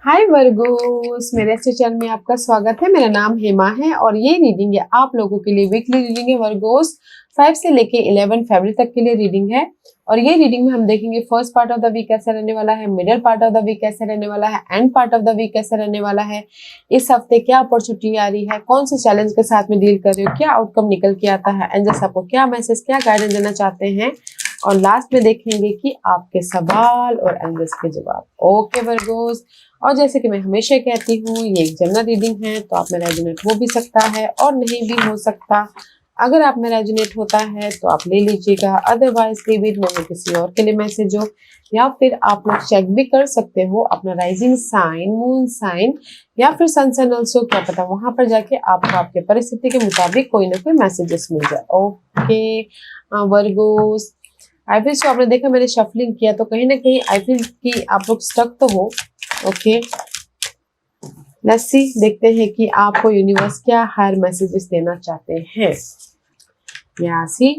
हाय Virgo's, मेरे इस channel में आपका स्वागत है। मेरा नाम हेमा है और ये रीडिंग है आप लोगों के लिए वीकली रीडिंग है वर्गोस। 5 से लेके 11 फरवरी तक के लिए रीडिंग है और ये रीडिंग में हम देखेंगे first part of the week कैसा रहने वाला है, middle part of the week कैसा रहने वाला है, end part of the week कैसा रहने वाला है। इस हफ्ते क्या अपॉर्चुनिटी आ रही है, कौन से चैलेंज के साथ में डील कर रहे हो, क्या आउटकम निकल के आता है, एंजल्स आपको क्या मैसेज, क्या गाइडेंस देना चाहते हैं। और लास्ट में देखेंगे कि आपके सवाल और एंजल्स के जवाब। ओके वर्गोस, और जैसे कि मैं हमेशा कहती हूँ ये एक जनरल रीडिंग है तो आप में रेजोनेट हो भी सकता है और नहीं भी हो सकता। अगर आप में रेजोनेट होता है तो आप ले लीजिएगा, अदरवाइज लीव इट, मैं किसी और के लिए मैसेज हो। या फिर आप लोग चेक भी कर सकते हो अपना राइजिंग साइन, मून साइन या फिर सन साइन ऑल्सो, क्या पता वहां पर जाके आपको आपके परिस्थिति के मुताबिक कोई ना कोई मैसेजेस मिल जाए। Okay Virgo's, I feel so आपने देखा मैंने शफलिंग किया तो कहीं ना कहीं आई फील कि आप लोग स्टक तो हो। ओके लेट्स सी, देखते हैं कि आपको यूनिवर्स क्या हायर मैसेजेस देना चाहते हैं। यहाँ सी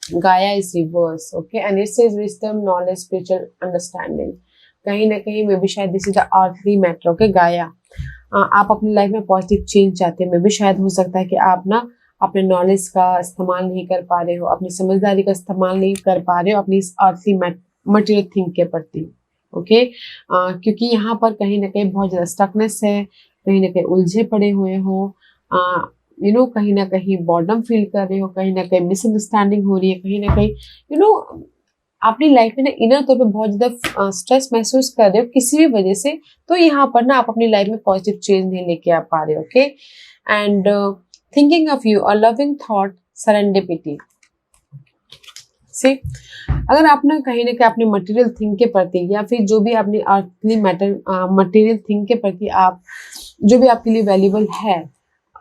गाया is reverse, okay, and it says wisdom, knowledge, spiritual understanding. कहीं ना कहीं में भी शायद this is the earthly matter. Okay गाया, आप अपनी लाइफ में पॉजिटिव चेंज चाहते हैं। में भी शायद हो सकता है कि आप ना अपने नॉलेज का इस्तेमाल नहीं कर पा रहे हो, अपनी समझदारी का इस्तेमाल नहीं कर पा रहे हो अपनी इस अर्थली मटेरियल थिंग के प्रति। ओके क्योंकि यहाँ पर कहीं ना कहीं बहुत ज़्यादा स्टकनेस है, कहीं ना कहीं उलझे पड़े हुए हो, कहीं ना कहीं बॉर्डम फील कर रहे हो, कहीं ना कहीं मिसअंडरस्टैंडिंग हो रही है, कहीं ना कहीं अपनी लाइफ में ना इनर तौर पे बहुत ज़्यादा स्ट्रेस महसूस कर रहे हो किसी भी वजह से। तो यहाँ पर ना आप अपनी लाइफ में पॉजिटिव चेंज नहीं लेके आ पा रहे हो। Okay and thinking of you, a loving thought, serendipity. See अगर आप ना कहीं अपने मटेरियल थिंग के प्रति या फिर जो भी अपनी अर्थली मटेरियल थिंग के प्रति आप जो भी आपके लिए वैल्यूबल है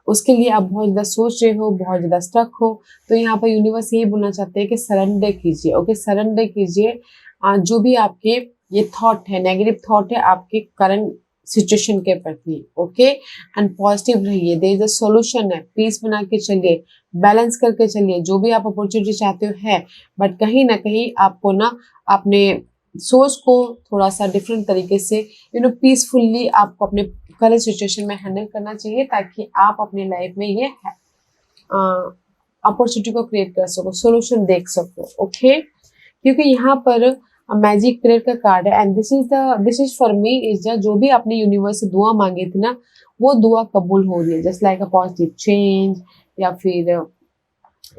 उसके लिए आप बहुत ज़्यादा सोच रहे हो, बहुत ज़्यादा स्टक हो, तो यहाँ पर यूनिवर्स यही बोलना चाहते हैं कि सरेंडर कीजिए। ओके सरेंडर कीजिए जो भी आपके ये थॉट है, नेगेटिव थॉट है आपके करंट सिचुएशन के प्रति। ओके एंड पॉजिटिव रहिए, देयर इज अ सॉल्यूशन है, पीस बना के चलिए, बैलेंस करके चलिए। जो भी आप अपॉर्चुनिटी चाहते हो है, बट कहीं ना कहीं आपको ना अपने सोच को थोड़ा सा डिफरेंट तरीके से पीसफुल्ली आपको अपने करंट सिचुएशन में हैंडल करना चाहिए ताकि आप अपनी लाइफ में ये अपॉर्चुनिटी को क्रिएट कर सको, सोल्यूशन देख सको। ओके क्योंकि यहाँ पर मैजिक पीरियड का कार्ड है and this is for me is जो भी आपने यूनिवर्स से दुआ मांगी थी ना वो दुआ कबूल हो रही है। जस्ट लाइक अ पॉजिटिव चेंज या फिर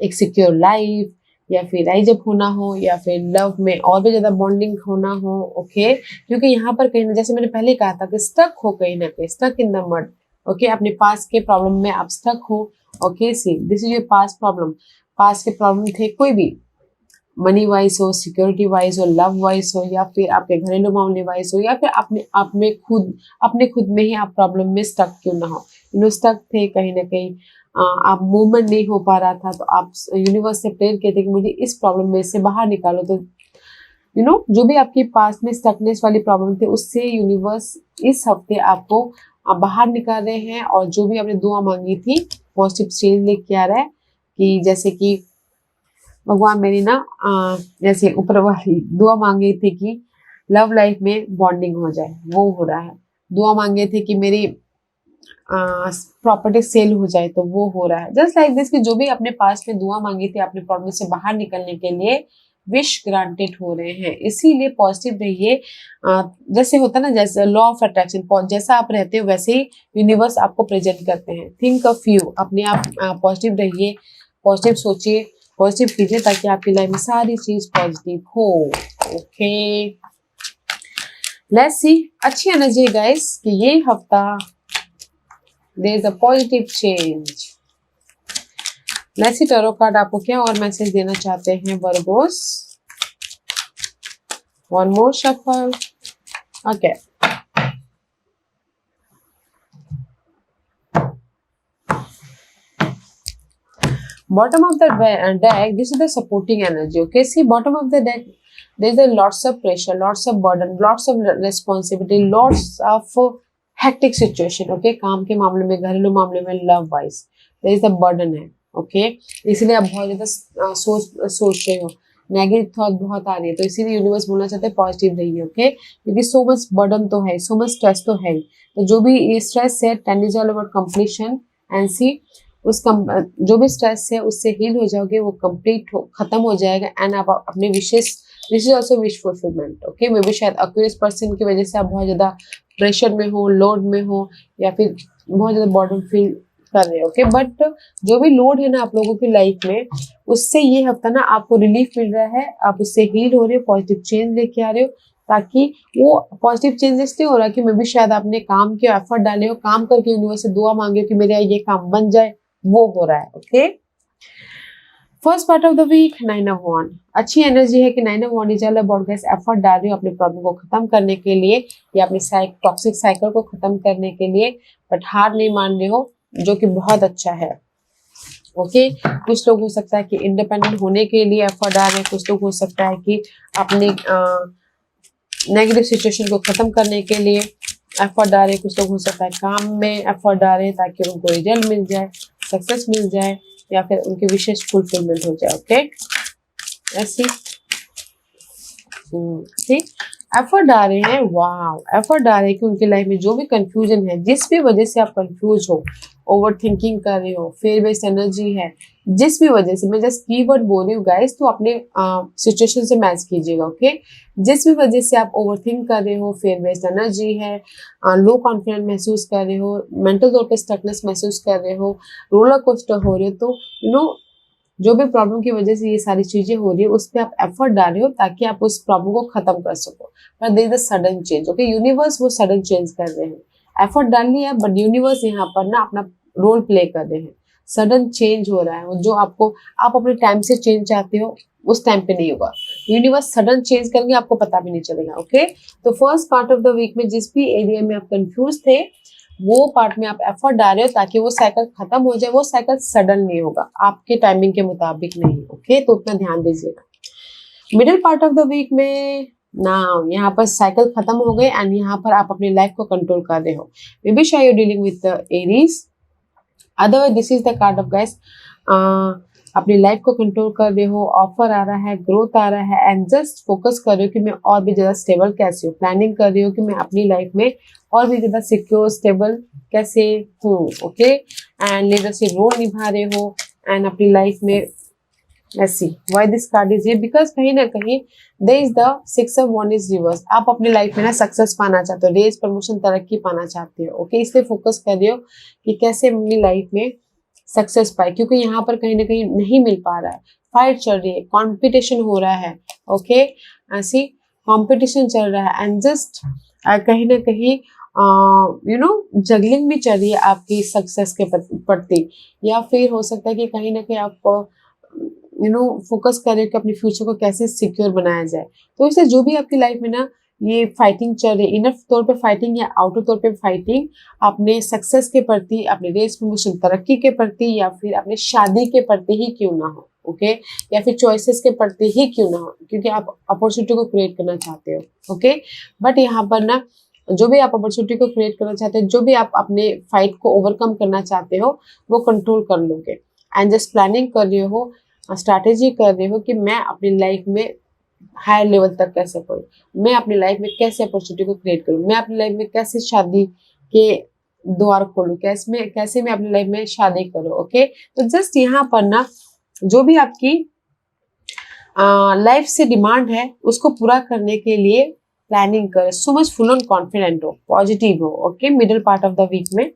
एक सिक्योर लाइफ या फिर राइज अप होना हो या फिर लव में और भी ज्यादा बॉन्डिंग होना हो। ओके क्योंकि यहाँ पर कहीं ना, जैसे मैंने पहले कहा था कि स्टक हो कहीं ना कहीं, stuck in the mud. Okay अपने पास के प्रॉब्लम में आप स्टक हो। Okay see this is your past problem, पास के प्रॉब्लम थे कोई भी, मनी वाइज हो, सिक्योरिटी वाइज हो, लव वाइज हो या फिर आपके घरेलू मामले वाइज हो या फिर अपने खुद में ही आप प्रॉब्लम में स्टक क्यों ना हो, स्टक थे कहीं ना कहीं, आप मूवमेंट नहीं हो पा रहा था तो आप यूनिवर्स से प्रेयर कहते कि मुझे इस प्रॉब्लम में से बाहर निकालो। तो जो भी आपके पास में स्टकनेस वाली प्रॉब्लम थी उससे यूनिवर्स इस हफ्ते आपको बाहर निकाल रहे हैं और जो भी आपने दुआ मांगी थी पॉजिटिव चेंज लेके आ रहा है। कि जैसे कि भगवान मेरी ना जैसे ऊपर वाली दुआ मांगी थी कि लव लाइफ में बॉन्डिंग हो जाए, वो हो रहा है। दुआ मांगे थे कि मेरी प्रॉपर्टी सेल हो जाए तो वो हो रहा है। जस्ट लाइक दिस कि जो भी अपने पास में दुआ मांगी थी अपने प्रॉब्लम से बाहर निकलने के लिए विश ग्रांटेड हो रहे हैं। इसीलिए पॉजिटिव रहिए। जैसे होता है ना, जैसे लॉ ऑफ अट्रैक्शन, जैसा आप रहते हो वैसे ही यूनिवर्स आपको प्रेजेंट करते हैं। थिंक ऑफ यू, अपने आप पॉजिटिव रहिए, पॉजिटिव सोचिए, पॉजिटिव कीजिए ताकि आपकी लाइफ में सारी चीज पॉजिटिव हो। ओके लेट्स सी, अच्छी एनर्जी गाइस कि ये हफ्ता there is a positive change. Let's see tarot card आपको क्या और मैसेज देना चाहते हैं Virgos. One more shuffle. Okay bottom of the deck, this is the supporting energy. Okay, see bottom of the deck there is a lots of pressure, lots of burden, lots of responsibility, lots of hectic situation. Okay, काम के मामले में, घरेलू मामले में, love wise there is the burden है। Okay इसलिए आप बहुत ज्यादा सोच रहे हो नेगेटिव थॉट बहुत आ रही है, तो इसीलिए यूनिवर्स बोलना चाहते हैं पॉजिटिव रहिए, ओके, क्योंकि सो मच बर्डन तो है, सो मच स्ट्रेस तो है, तो जो भी ये स्ट्रेस है 10 is all about completion and see जो भी स्ट्रेस है उससे हील हो जाओगे, वो कंप्लीट खत्म हो जाएगा एंड आप अपने विशेष, this is also wish fulfilment, okay, maybe शायद अक्यूरियस पर्सन की वजह से आप बहुत ज्यादा प्रेशर में हो, लोड में हो, या फिर बहुत ज्यादा बर्डन फील कर रहे हो, ओके, बट जो भी लोड है ना आप लोगों की लाइफ में, उससे ये हफ्ता ना आपको रिलीफ मिल रहा है, आप उससे हील हो रहे हो, पॉजिटिव चेंज लेके आ रहे हो, ताकि वो पॉजिटिव चेंज इसलिए हो रहा है कि मे बी शायद आपने काम के एफर्ट डाले हो, काम करके यूनिवर्स से दुआ मांगे हो कि मेरा ये काम बन जाए, वो हो रहा है, okay. First part of the week 9 of wand, अच्छी एनर्जी है कि 9 of wand is all about guys effort डाल रहे हो अपने प्रॉब्लम को खत्म करने के लिए या अपनी टॉक्सिक साइकिल को खत्म करने के लिए, बट हार नहीं मान रहे हो, जो कि बहुत अच्छा है, ओके। कुछ लोग हो सकता है कि इंडिपेंडेंट होने के लिए एफर्ट डाल रहे हैं, कुछ लोग हो सकता है कि अपने नेगेटिव सिचुएशन को खत्म करने के लिए एफर्ट डाल रहे हैं, कुछ लोग हो सकता है काम में एफर्ट डाल रहे हैं ताकि उनको रिजल्ट मिल जाए, सक्सेस मिल जाए, या फिर उनके विशेष फुलफिलमेंट हो जाए, ओके। ऐसी एफर्ट डाल रहे हैं, वाह, एफर्ट डाल रहे हैं कि उनकी लाइफ में जो भी कंफ्यूजन है, जिस भी वजह से आप कंफ्यूज हो, ओवर थिंकिंग कर रहे हो, फेयर बेस्ड एनर्जी है, जिस भी वजह से, मैं जस्ट कीवर्ड बोल रही हूँ गाइस, तो अपने सिचुएशन से मैच कीजिएगा, ओके। जिस भी वजह से आप ओवर थिंक कर रहे हो, फेयर बेस्ड एनर्जी है, लो कॉन्फिडेंस महसूस कर रहे हो, मेंटल तौर पे स्टकनेस महसूस कर रहे हो, रोलर कोस्टर हो रहे हो, तो यू नो जो भी प्रॉब्लम की वजह से ये सारी चीजें हो रही है, उस पर आप एफर्ट डाल रहे हो ताकि आप उस प्रॉब्लम को खत्म कर सको, but there is a sudden change, okay, universe वो सडन चेंज कर रहे हैं, एफर्ट डाल लिया बट यूनिवर्स यहाँ पर ना अपना रोल प्ले कर रहे हैं, सडन चेंज हो रहा है, जो आपको, आप अपने टाइम से चेंज चाहते हो उस टाइम पे नहीं होगा, यूनिवर्स सडन चेंज करेंगे, आपको पता भी नहीं चलेगा, ओके। तो first part of the week में जिस भी एरिया में आप कंफ्यूज थे, वो पार्ट में आप एफर्ट डाल रहे हो ताकि वो साइकिल खत्म हो जाए, वो साइकिल सडन नहीं होगा, आपके टाइमिंग के मुताबिक नहीं, ओके, तो उतना ध्यान दीजिएगा। Middle part of the week में ना यहाँ पर साइकिल खत्म हो गए एंड यहाँ पर आप अपनी लाइफ को कंट्रोल कर रहे हो, मे बी शायद you dealing with Aries, otherwise this is the card of guys, अपनी लाइफ को कंट्रोल कर रहे हो, ऑफर आ रहा है, ग्रोथ आ रहा है, एंड जस्ट फोकस कर रहे हो कि मैं और भी ज्यादा स्टेबल कैसे हूँ, प्लानिंग कर रही हो कि मैं अपनी लाइफ में और भी ज्यादा सिक्योर स्टेबल कैसे हूँ, ओके, एंड लीडरशिप रोल निभा रहे हो एंड अपनी लाइफ में ऐसी, why this card is here, because कहीं ना कहीं there is the 6 of wand is reverse, आप अपनी लाइफ में ना सक्सेस पाना चाहते हो, रेज प्रमोशन तरक्की पाना चाहते हो, ओके, इसलिए फोकस कर रहे हो कि कैसे अपनी लाइफ में सक्सेस पाए, क्योंकि यहाँ पर कहीं ना कहीं नहीं मिल पा रहा है, फाइट चल रही है, कंपटीशन हो रहा है, ओके, ऐसी कंपटीशन चल रहा है एंड जस्ट कहीं ना कहीं जगलिंग भी चल रही है आपकी सक्सेस के प्रति, या फिर हो सकता है कि कहीं ना कहीं आप फोकस करें कि अपने फ्यूचर को कैसे सिक्योर बनाया जाए, तो इससे जो भी आपकी लाइफ में ना ये फाइटिंग चल रही है, इनर तौर पे फाइटिंग या आउटर तौर पे फाइटिंग, अपने सक्सेस के प्रति, अपने रेस प्रमोशन तरक्की के प्रति, या फिर अपने शादी के प्रति ही क्यों ना हो, ओके, या फिर चॉइसेस के प्रति ही क्यों ना हो, क्योंकि आप अपॉर्चुनिटी को क्रिएट करना चाहते हो, ओके, बट यहाँ पर ना जो भी आप अपॉर्चुनिटी को क्रिएट करना चाहते हो, जो भी आप अपने फाइट को ओवरकम करना चाहते हो, वो कंट्रोल कर लोगे एंड जस्ट प्लानिंग कर रहे हो, स्ट्रैटेजी कर रहे हो कि मैं अपनी लाइफ में हायर लेवल तक कैसे करूँ, मैं अपनी लाइफ में कैसे अपॉर्चुनिटी को क्रिएट करूँ, मैं अपनी लाइफ में कैसे शादी के द्वार खोलूँ, कैसे मैं अपनी लाइफ में शादी करूँ, ओके। तो जस्ट यहाँ पर ना जो भी आपकी लाइफ से डिमांड है उसको पूरा करने के लिए प्लानिंग करें, so much full on confident हो, पॉजिटिव हो, okay, middle part of the week में।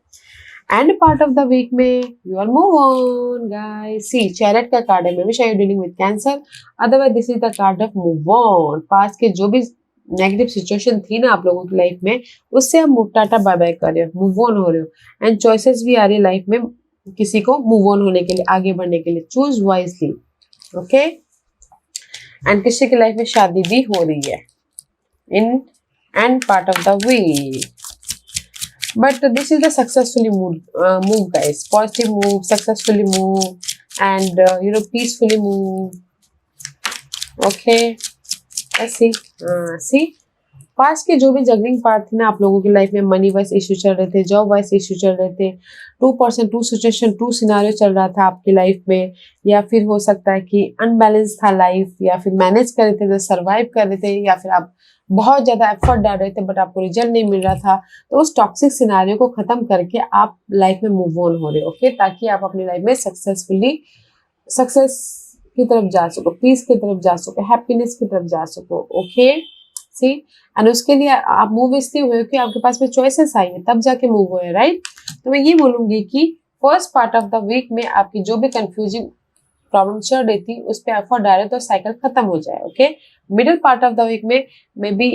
End part of the week में you are move on guys, see chariot का कार्ड है, मे बी शायद dealing with Cancer, otherwise this is the card of move on, past के जो भी negative situation थी ना आप लोगों की लाइफ में, उससे हम टाटा बाय बाय कर रहे हो, मूव ऑन हो रहे हो एंड चॉइसेस भी आ रही है लाइफ में किसी को मूव ऑन होने के लिए, आगे बढ़ने के लिए, चूज वाइजली, ओके, एंड किसी की लाइफ में शादी भी हो रही है in end part of the week, but this is the successfully move guys, positive move, successfully move and peacefully move, okay, let's see past के जो भी जगलिंग पार्ट थे ना आप लोगों की लाइफ में, मनी वाइज इश्यू चल रहे थे, जॉब वाइज इश्यू चल रहे थे, 2% 2 सिचुएशन 2 सिनारियो चल रहा था आपकी लाइफ में, या फिर हो सकता है कि अनबैलेंस था लाइफ, या फिर मैनेज कर रहे थे, सर्वाइव कर रहे थे, या फिर आप बहुत ज्यादा एफर्ट डाल रहे थे बट आपको रिजल्ट नहीं मिल रहा था। तो उस टॉक्सिक सिनारियो को खत्म करके आप लाइफ में मूव ऑन हो रहे हो, ओके, ताकि आप अपनी लाइफ में सक्सेसफुली सक्सेस की तरफ जा सको, पीस की तरफ जा सको, हैप्पीनेस की तरफ जा सको, ओके। सी एंड उसके लिए आप मूव इसलिए हुए कि आपके पास में चॉइसेस आई है, तब जाके मूव हुए, राइट। तो मैं ये बोलूंगी कि first part of the week में आपकी जो भी कंफ्यूजिंग प्रॉब्लम चल रही थी उस पर एफर्ट डाले तो साइकिल खत्म हो जाए, okay. Middle part of the week में मे बी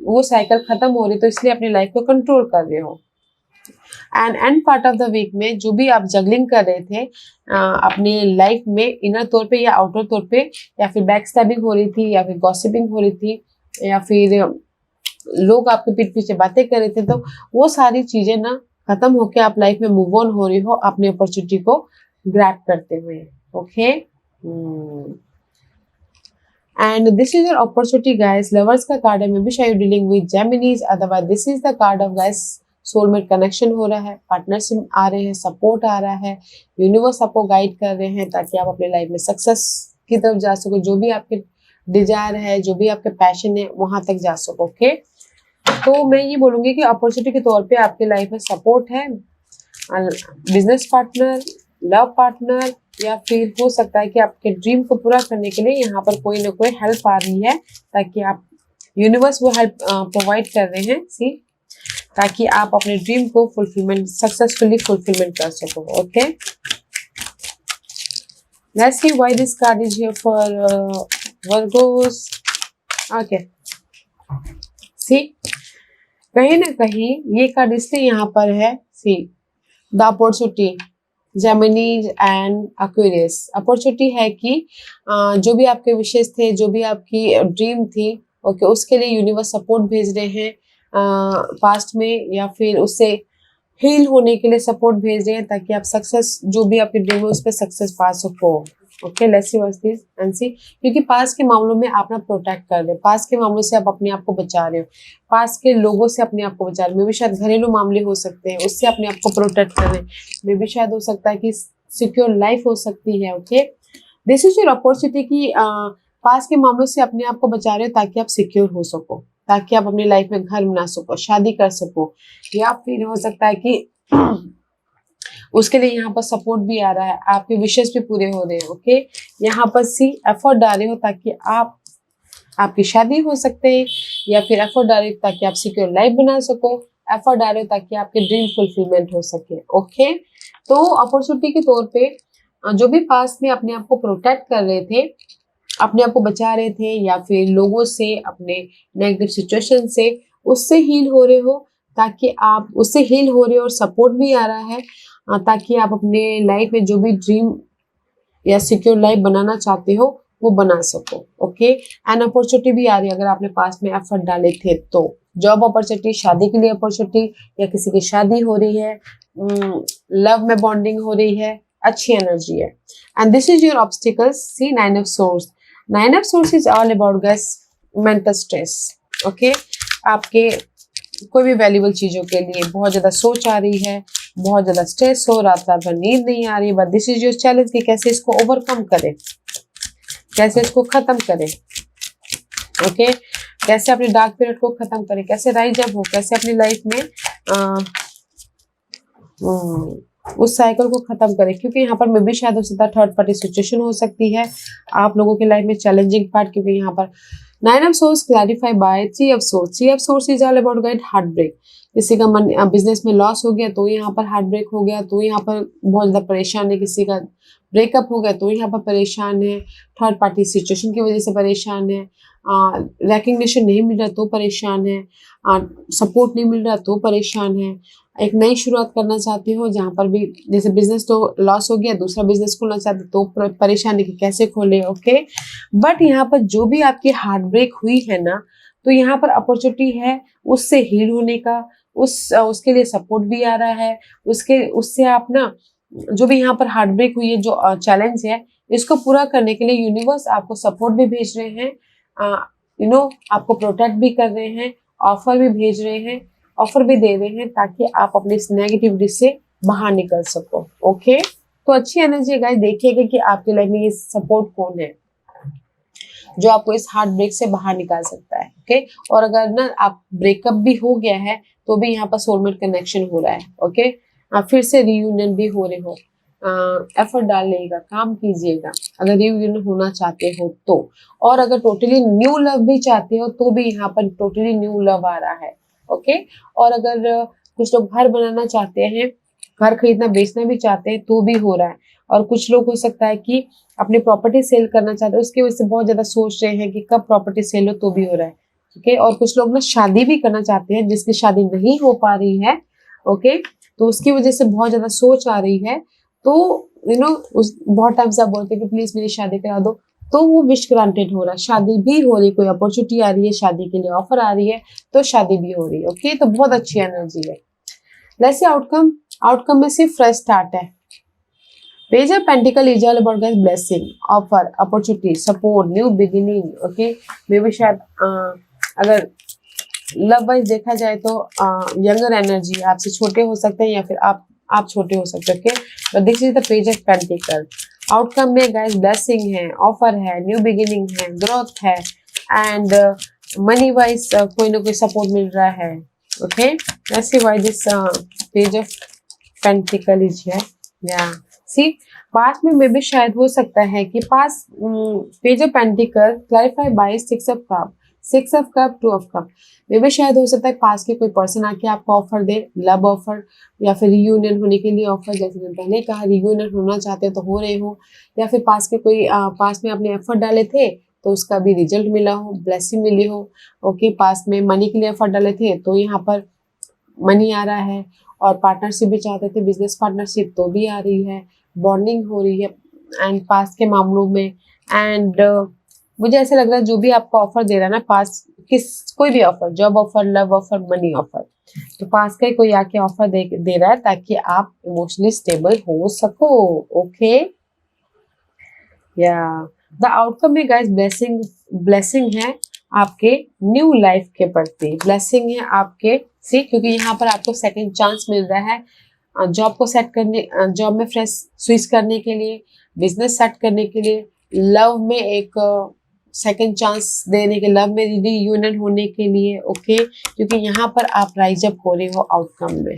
वो साइकिल खत्म हो रही तो इसलिए अपनी लाइफ को कंट्रोल कर रहे हो। And end part of the week में जो भी आप जगलिंग कर रहे थे अपनी लाइफ में, इनर तौर पे या आउटर तौर पे, या फिर बैक स्टैबिंग हो रही थी, या फिर गॉसिपिंग हो रही थी, या फिर लोग आपके पीठ पीछे बातें कर रहे थे, तो वो सारी चीजें ना खत्म होके आप लाइफ में मूव ऑन हो रही हो अपनी अपॉर्चुनिटी को ग्रैब करते हुए, okay. And this is your opportunity guys. Lovers का कार्ड है, मे बी शायद dealing with Geminis, otherwise this is the card of guys soulmate connection हो रहा है, पार्टनरशिप आ रहे हैं, सपोर्ट आ रहा है, यूनिवर्स आपको गाइड कर रहे हैं ताकि आप अपने लाइफ में सक्सेस की तरफ जा सको, जो भी आपके डिजायर है, जो भी आपके पैशन है वहां तक जा सको, ओके। तो मैं ये बोलूंगी कि अपॉर्चुनिटी के तौर पे आपके लाइफ में सपोर्ट है, बिजनेस पार्टनर, लव पार्टनर, या फिर हो सकता है कि आपके ड्रीम को पूरा करने के लिए यहाँ पर कोई ना कोई हेल्प आ रही है, ताकि आप यूनिवर्स वो हेल्प प्रोवाइड कर रहे हैं, सी, ताकि आप अपने ड्रीम को फुलफिलमेंट सक्सेसफुली फुलफिलमेंट कर सको, okay. Let's see why this card is here for Virgos, okay. See कहीं ना कहीं ये कार्ड इसलिए यहाँ पर है, see the opportunity, Geminis and Aquarius. Opportunity है कि जो भी आपके विशेष थे, जो भी आपकी ड्रीम थी, ओके, उसके लिए यूनिवर्स सपोर्ट भेज रहे हैं पास्ट में, या फिर उससे हील होने के लिए सपोर्ट भेज रहे हैं ताकि आप सक्सेस, जो भी आपकी ड्रीम है उस पर सक्सेस पा सको, okay. Let's see what this and see, क्योंकि पास के मामलों में आप ना प्रोटेक्ट कर रहे हो, पास के मामलों से आप अपने आप को बचा रहे हो, पास के लोगों से अपने आप को बचा रहे हो, मे भी शायद घरेलू मामले हो सकते हैं, उससे अपने आप को प्रोटेक्ट कर रहे हैं, मे भी शायद हो सकता है कि सिक्योर लाइफ हो सकती है, okay. This is your opportunity कि पास के मामलों से अपने आप को बचा रहे हो ताकि आप सिक्योर हो सको, ताकि आप अपनी लाइफ में घर बना सको, शादी कर सको, या फिर हो सकता है कि उसके लिए यहाँ पर सपोर्ट भी आ रहा है, आपके विशेष भी पूरे हो रहे हैं, ओके। यहाँ पर सी एफर्ट डाल रहे हो ताकि आपकी शादी हो सकते हैं, या फिर एफर्ट डाल रहे हो ताकि आप सिक्योर लाइफ बना सको, एफर्ट डाल रहे हो ताकि आपके ड्रीम फुलफिलमेंट हो सके, ओके। तो अपॉर्चुनिटी के तौर पे जो भी पास में अपने आप को प्रोटेक्ट कर रहे थे, अपने आप को बचा रहे थे, या फिर लोगों से, अपने नेगेटिव सिचुएशन से, उससे हील हो रहे हो, ताकि आप उससे हील हो रहे हो और सपोर्ट भी आ रहा है ताकि आप अपने लाइफ में जो भी ड्रीम या सिक्योर लाइफ बनाना चाहते हो वो बना सको, ओके। एंड अपॉर्चुनिटी भी आ रही है अगर आपने पास में एफर्ट डाले थे तो, जॉब अपॉर्चुनिटी, शादी के लिए अपॉर्चुनिटी, या किसी की शादी हो रही है, लव में बॉन्डिंग हो रही है, अच्छी एनर्जी है। And this is your obstacles, see 9 of swords. 9 of swords is all about guys mental stress, okay. आपके कोई भी वैल्यूबल चीजों के लिए बहुत ज्यादा सोच आ रही है, बहुत ज्यादा स्ट्रेस हो, रात रात भर नींद नहीं आ रही, but this is your challenge कि कैसे इसको ओवरकम करें, कैसे इसको खत्म करें, ओके। कैसे अपने डार्क पीरियड को खत्म करें, कैसे राइज अप हो, कैसे अपनी लाइफ में उस साइकिल को खत्म करें, क्योंकि यहाँ पर मे भी शायद हो सकता है थर्ड पार्टी सिचुएशन हो सकती है आप लोगों की लाइफ में, चैलेंजिंग पार्ट, क्योंकि यहाँ पर 9 of Swords clarify by 3 of Swords। 3 of Swords is all about guys heartbreak. किसी का मन बिजनेस में लॉस हो गया तो यहाँ पर हार्ट ब्रेक हो गया, तो यहाँ पर बहुत ज्यादा परेशान है, किसी का ब्रेकअप हो गया तो यहाँ पर परेशान है, थर्ड पार्टी सिचुएशन की वजह से परेशान है, रिकग्निशन नहीं मिल रहा तो परेशान है, सपोर्ट नहीं मिल रहा तो परेशान है, एक नई शुरुआत करना चाहते हो जहाँ पर भी जैसे बिजनेस तो लॉस हो गया, दूसरा बिजनेस खोलना चाहते तो परेशान है कि कैसे खोले, ओके। बट यहाँ पर जो भी आपकी हार्ट ब्रेक हुई है ना, तो यहाँ पर अपॉर्चुनिटी है उससे हील होने का, उसके लिए सपोर्ट भी आ रहा है, उससे आप ना जो भी यहाँ पर हार्ट ब्रेक हुई है, जो चैलेंज है, इसको पूरा करने के लिए यूनिवर्स आपको सपोर्ट भी भेज रहे हैं, आपको प्रोटेक्ट भी कर रहे हैं, ऑफर भी भेज रहे हैं, ऑफर भी दे रहे हैं ताकि आप अपने इस नेगेटिविटी से बाहर निकल सको। ओके, तो अच्छी एनर्जी है गाइस। देखिएगा कि आपके लाइफ में ये सपोर्ट कौन है जो आपको इस हार्ट ब्रेक से बाहर निकाल सकता है। ओके, और अगर ना आप ब्रेकअप भी हो गया है तो भी यहाँ पर सोलमेट कनेक्शन हो रहा है। ओके, आप फिर से रियूनियन भी हो रहे हो, एफर्ट डालिएगा, काम कीजिएगा अगर रियूनियन होना चाहते हो तो। और अगर टोटली न्यू लव भी चाहते हो तो भी यहाँ पर टोटली न्यू लव आ रहा है। ओके, और अगर कुछ लोग घर बनाना चाहते हैं, घर खरीदना बेचना भी चाहते हैं तो भी हो रहा है। और कुछ लोग हो सकता है कि अपनी प्रॉपर्टी सेल करना चाहते हैं, उसकी वजह से बहुत ज्यादा सोच रहे हैं कि कब प्रॉपर्टी सेल हो, तो भी हो रहा है। ओके, और कुछ लोग ना शादी भी करना चाहते हैं जिसकी शादी नहीं हो पा रही है। ओके, तो उसकी वजह से बहुत ज्यादा सोच आ रही है। तो उस बहुत टाइम से आप बोलते हैं कि प्लीज मेरी शादी करा दो, तो वो विश ग्रांटेड हो रहा है, शादी भी हो रही, कोई अपॉर्चुनिटी आ रही है, शादी के लिए ऑफर आ रही है, तो शादी भी हो रही है। ओके, तो बहुत अच्छी एनर्जी है। लेट्स सी आउटकम में सिर्फ फ्रेश स्टार्ट है। Page of pentacle is all about guys blessing, offer, opportunity, support, new beginning. Okay, maybe शायद अगर लव वाइज देखा जाए तो यंगर एनर्जी, आपसे छोटे हो सकते हैं या फिर आप छोटे हो सकते हैं। Okay, but this is the page of pentacle. Outcome में गाइस ब्लेसिंग है, ऑफर है, न्यू बिगिनिंग है, ग्रोथ है, एंड मनी वाइज कोई ना कोई सपोर्ट मिल रहा है। Okay, let's see why this page of pentacle is here. या सी, पास्ट में भी शायद हो सकता है कि past page of pentacle clarify by six of cup, two of cup. May भी शायद हो सकता है पास के कोई पर्सन आके आपको ऑफर दे, लव ऑफर या फिर रियूनियन होने के लिए ऑफर। जैसे मैंने पहले कहा, रियूनियन होना चाहते हो तो हो रहे हो, या फिर पास के कोई पास में आपने एफर्ट डाले थे तो उसका भी रिजल्ट मिला हो, ब्लेसिंग मिली हो। ओके, पास में मनी के लिए एफर्ट डाले थे तो यहाँ पर मनी आ रहा है, और पार्टनरशिप भी चाहते थे, बिजनेस पार्टनरशिप, तो भी आ रही है, बॉन्डिंग हो रही है एंड पास के मामलों में। एंड मुझे ऐसा लग रहा है जो भी आपको ऑफर दे रहा है ना, पास कोई भी offer, job offer, love offer, money offer, तो पास का ही कोई आके ऑफर दे रहा है ताकि आप इमोशनली स्टेबल हो सको। ओके, या द आउटकम में गाइस ब्लेसिंग है आपके न्यू लाइफ के प्रति, ब्लेसिंग है आपके सी, क्योंकि यहाँ पर आपको सेकंड चांस मिल रहा है जॉब को सेट करने, जॉब में फ्रेश स्विच करने के लिए, बिजनेस सेट करने के लिए, लव में एक सेकंड चांस देने के, लव में रियूनियन होने के लिए। ओके, क्योंकि यहाँ पर आप राइज अप हो रहे हो आउटकम में।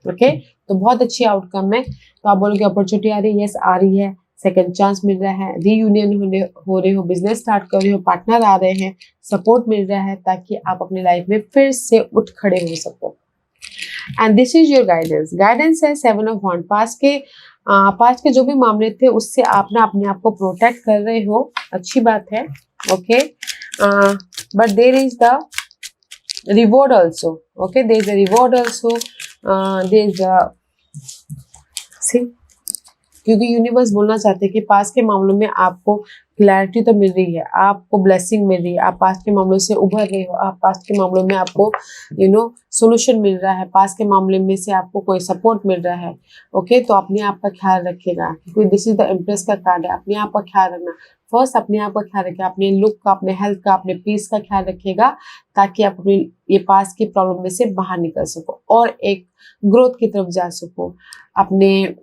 ओके, तो बहुत अच्छी आउटकम है। तो आप बोलोगे अपॉर्चुनिटी आ रही है, यस आ रही है, सेकंड चांस मिल रहा है, रीयूनियन हो रहे हो, बिजनेस स्टार्ट कर रहे हो, पार्टनर आ रहे हैं, सपोर्ट मिल रहा है ताकि आप अपनी लाइफ में फिर से उठ खड़े हो सको। And this is your guidance है 7 ऑफ वॉन्ड। पास्ट के जो भी मामले थे उससे आप ना अपने आप को प्रोटेक्ट कर रहे हो, अच्छी बात है। Okay, but there is the reward also. Okay, there is the reward also, there is see, क्योंकि यूनिवर्स बोलना चाहते हैं कि पास्ट के मामलों में आपको क्लैरिटी तो मिल रही है, आपको ब्लेसिंग मिल रही है, आप पास्ट के मामलों से उभर रहे हो, आप पास्ट के मामलों में आपको सोल्यूशन मिल रहा है, पास्ट के मामले में से आपको कोई सपोर्ट मिल रहा है। ओके, तो अपने आप का ख्याल रखिएगा, क्योंकि दिस इज द इम्प्रेस का कार्ड है। अपने आप का ख्याल रखना, फर्स्ट अपने आप का ख्याल रखिए, अपने लुक का, अपने हेल्थ का, अपने पीस का ख्याल रखिएगा ताकि आप अपनी ये पास्ट की प्रॉब्लम में से बाहर निकल सको और एक ग्रोथ की तरफ जा सको, अपने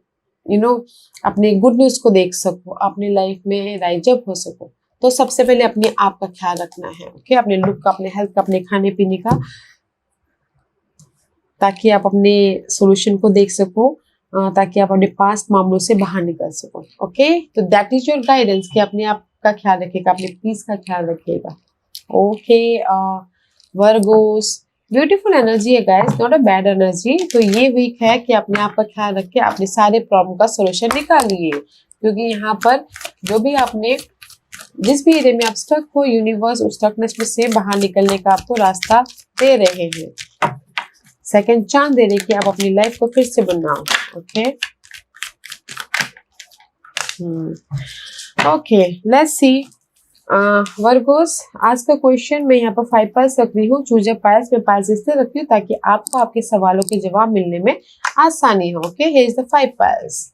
अपने गुड न्यूज को देख सको, अपनी लाइफ में राइज अप हो सको। तो सबसे पहले अपने आप का ख्याल रखना है। ओके, अपने लुक का, अपने हेल्थ का, अपने खाने पीने का, ताकि आप अपने सॉल्यूशन को देख सको, ताकि आप अपने पास्ट मामलों से बाहर निकल सको। ओके, तो दैट इज योर गाइडेंस कि अपने आप का ख्याल रखिएगा, अपने पीस का ख्याल रखिएगा। ओके, वर्गोस, ब्यूटीफुल एनर्जी है guys, not a bad energy. तो ये वीक है कि अपने आप का ख्याल रख के अपने सारे प्रॉब्लम का सोल्यूशन निकालिए, क्योंकि यहाँ पर जो भी आपने जिस भी एरिया में आप स्टक हो, यूनिवर्स उस स्टकनेस में से बाहर निकलने का आपको रास्ता दे रहे हैं, सेकंड चांस दे रहे कि आप अपनी लाइफ को फिर से बनाओ। Okay, okay, let's C Virgo's, आज का क्वेश्चन मैं यहाँ पर 5 पाइल्स रख रही हूँ। चूज अ पाइल्स, मैं पाइल्स इसलिए रख रही हूँ ताकि आपको आपके सवालों के जवाब मिलने में आसानी हो। Okay, here is the 5 piles.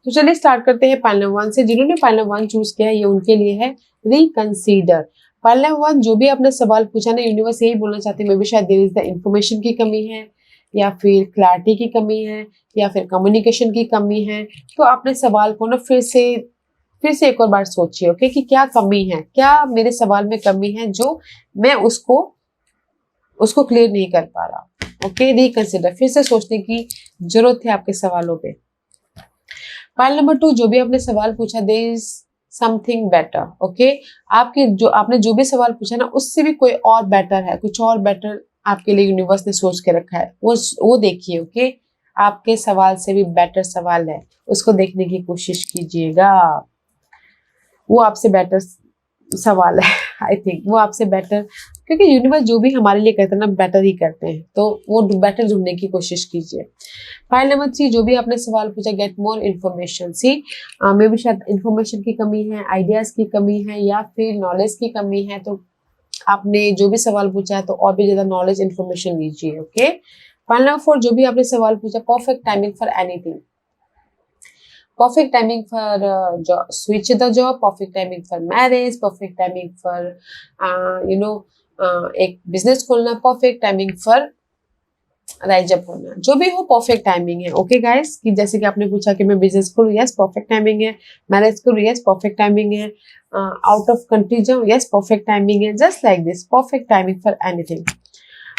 तो चलिए स्टार्ट करते हैं पाइल नंबर 1 से। जिन्होंने पाइल नंबर 1 चूज किया है ये उनके लिए है रिकंसीडर। पार्ट नंबर 1, जो भी आपने सवाल पूछा ना, यूनिवर्स यही बोलना चाहते हैं मे बी शायद देयर इज द इंफॉर्मेशन की कमी है, या फिर क्लैरिटी की कमी है, या फिर कम्युनिकेशन की कमी है। तो आपने सवाल को ना फिर से एक और बार सोचिए, ओके, कि क्या कमी है, क्या मेरे सवाल में कमी है जो मैं उसको क्लियर नहीं कर पा रहा। ओके, रिकंसिडर, फिर से सोचने की जरूरत है आपके सवालों पे। पाइल नंबर 2, जो भी आपने सवाल पूछा, there is something better. Okay, आपने जो भी सवाल पूछा ना, उससे भी कोई और बेटर है, कुछ और बेटर आपके लिए यूनिवर्स ने सोच के रखा है, वो देखिए। ओके, आपके सवाल से भी बेटर सवाल है, उसको देखने की कोशिश कीजिएगा। वो आपसे बेटर सवाल है, आई थिंक वो आपसे बेटर, क्योंकि यूनिवर्स जो भी हमारे लिए करते हैं ना, बेटर ही करते हैं, तो वो बेटर ढूंढने की कोशिश कीजिए। फाइल नंबर 3, जो भी आपने सवाल पूछा, गेट मोर इन्फॉर्मेशन। सी मे भी शायद इन्फॉर्मेशन की कमी है, आइडियाज की कमी है, या फिर नॉलेज की कमी है। तो आपने जो भी सवाल पूछा है तो और भी ज्यादा नॉलेज इन्फॉर्मेशन लीजिए। ओके, फाइल नंबर 4, जो भी आपने सवाल पूछा, perfect timing for anything. Perfect timing for switch the job, perfect timing for marriage, perfect timing for एक बिजनेस खोलना, perfect timing for rise up होना, जो भी हो परफेक्ट टाइमिंग है। ओके गाइस, कि जैसे कि आपने पूछा कि मैं बिजनेस खोलूं, यस परफेक्ट टाइमिंग है। मैरिज करूं, यस परफेक्ट टाइमिंग है। आउट ऑफ कंट्री जाऊं, यस परफेक्ट टाइमिंग है। Just like this, perfect timing for anything.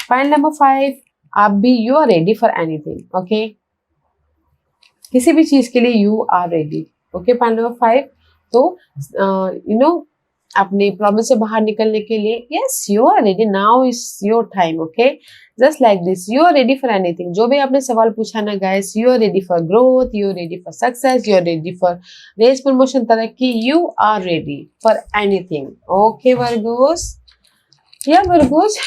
File number 5, आप भी you are ready for anything. Okay, किसी भी चीज के लिए you are ready. Okay, point number 5, तो अपने प्रॉब्लम से बाहर निकलने के लिए, yes you are ready, now is your time. Okay, just like this, you are ready for anything. जो भी आपने सवाल पूछा ना guys, you are ready for growth, you are ready for success, you are ready for race, promotion, तरक्की, you are ready for anything. Okay Virgos, या Virgos,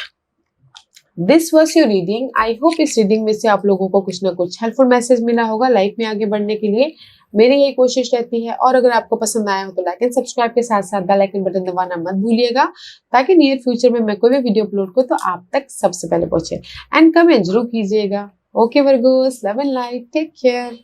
this was your reading. I hope इस reading में से आप लोगों को कुछ ना कुछ हेल्पफुल मैसेज मिला होगा लाइफ में आगे बढ़ने के लिए। मेरी यही कोशिश रहती है। और अगर आपको पसंद आया हो तो लाइक एंड सब्सक्राइब के साथ साथ बेल आइकन बटन दबाना मत भूलिएगा, ताकि नियर फ्यूचर में मैं कोई भी वीडियो अपलोड करूं तो आप तक सबसे पहले पहुंचे। एंड कमेंट जरूर कीजिएगा। Okay Virgos, love and light, take care.